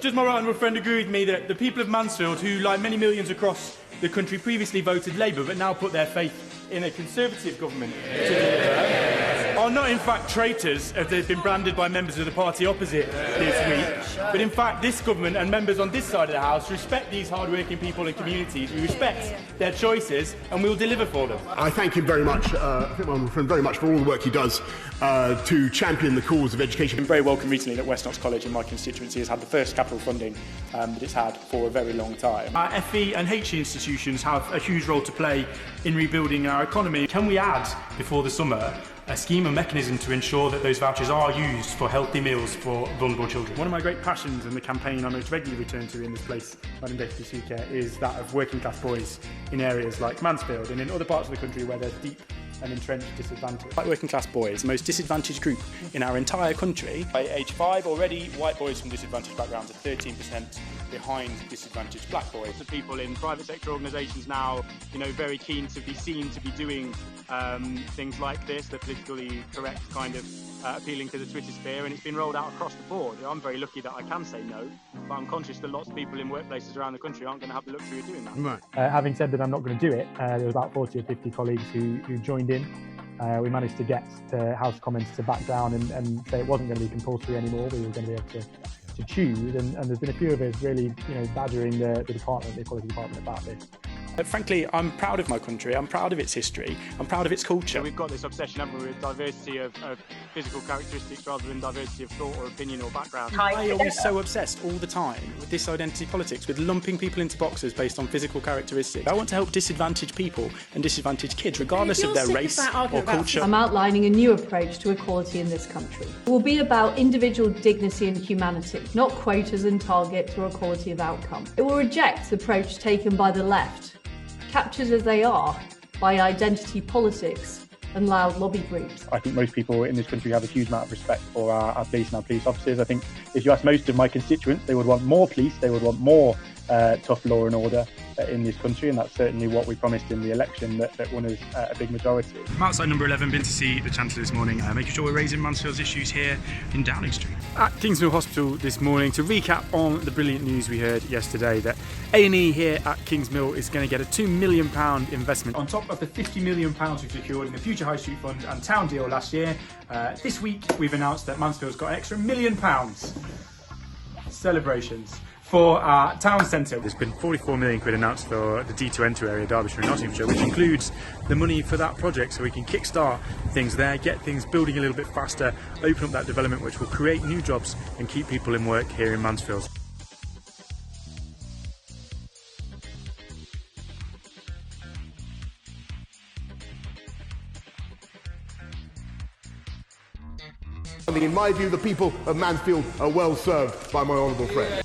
Does my right honourable friend agree with me that the people of Mansfield, who, like many millions across the country, previously voted Labour but now put their faith in a Conservative government to deliver, are not in fact traitors as they've been branded by members of the party opposite this week, but in fact this government and members on this side of the House respect these hard-working people and communities, we respect their choices and we will deliver for them. I thank him very much, I thank my honourable friend very much for all the work he does to champion the cause of education. I'm very welcome recently that West Knox College in my constituency has had the first capital funding that it's had for a very long time. Our FE and HE institutions have a huge role to play in rebuilding our economy. Can we add, before the summer, a scheme and mechanism to ensure that those vouchers are used for healthy meals for vulnerable children? One of my great passions and the campaign I most regularly return to in this place, Madam Deputy Speaker, is that of working class boys in areas like Mansfield and in other parts of the country where there's deep and entrenched disadvantage. Like working class boys, the most disadvantaged group in our entire country. By age 5 already, white boys from disadvantaged backgrounds are 13% behind disadvantaged black boys. The people in private sector organisations now, very keen to be seen to be doing things like this, the politically correct kind of appealing to the Twitter sphere, and it's been rolled out across the board. I'm very lucky that I can say no, but I'm conscious that lots of people in workplaces around the country aren't going to have the luxury of doing that. Right. Having said that I'm not going to do it, there was about 40 or 50 colleagues who joined in. We managed to get the House Commons to back down and say it wasn't going to be compulsory anymore. We were going to be able to choose, and there's been a few of us really badgering the department, the Equality Department, about this. Frankly, I'm proud of my country, I'm proud of its history, I'm proud of its culture. We've got this obsession, haven't we, with diversity of physical characteristics rather than diversity of thought or opinion or background. Why are we so obsessed all the time with this identity politics, with lumping people into boxes based on physical characteristics? I want to help disadvantaged people and disadvantaged kids, regardless of their race or culture. I'm outlining a new approach to equality in this country. It will be about individual dignity and humanity, not quotas and targets or equality of outcome. It will reject the approach taken by the left, captured as they are by identity politics and loud lobby groups. I think most people in this country have a huge amount of respect for our police and our police officers. I think if you ask most of my constituents, they would want more police, they would want more tough law and order in this country, and that's certainly what we promised in the election that won us a big majority. I'm outside number 11, been to see the Chancellor this morning, making sure we're raising Mansfield's issues here in Downing Street. At Kings Mill Hospital this morning to recap on the brilliant news we heard yesterday that A&E here at Kings Mill is going to get a £2 million investment on top of the £50 million we secured in the Future High Street Fund and Town deal last year. This week we've announced that Mansfield's got an extra £1 million. Celebrations for our town centre. There's been 44 million quid announced for the D2N2 area, Derbyshire and Nottinghamshire, which includes the money for that project, so we can kickstart things there, get things building a little bit faster, open up that development which will create new jobs and keep people in work here in Mansfield. In my view, the people of Mansfield are well served by my honourable friend.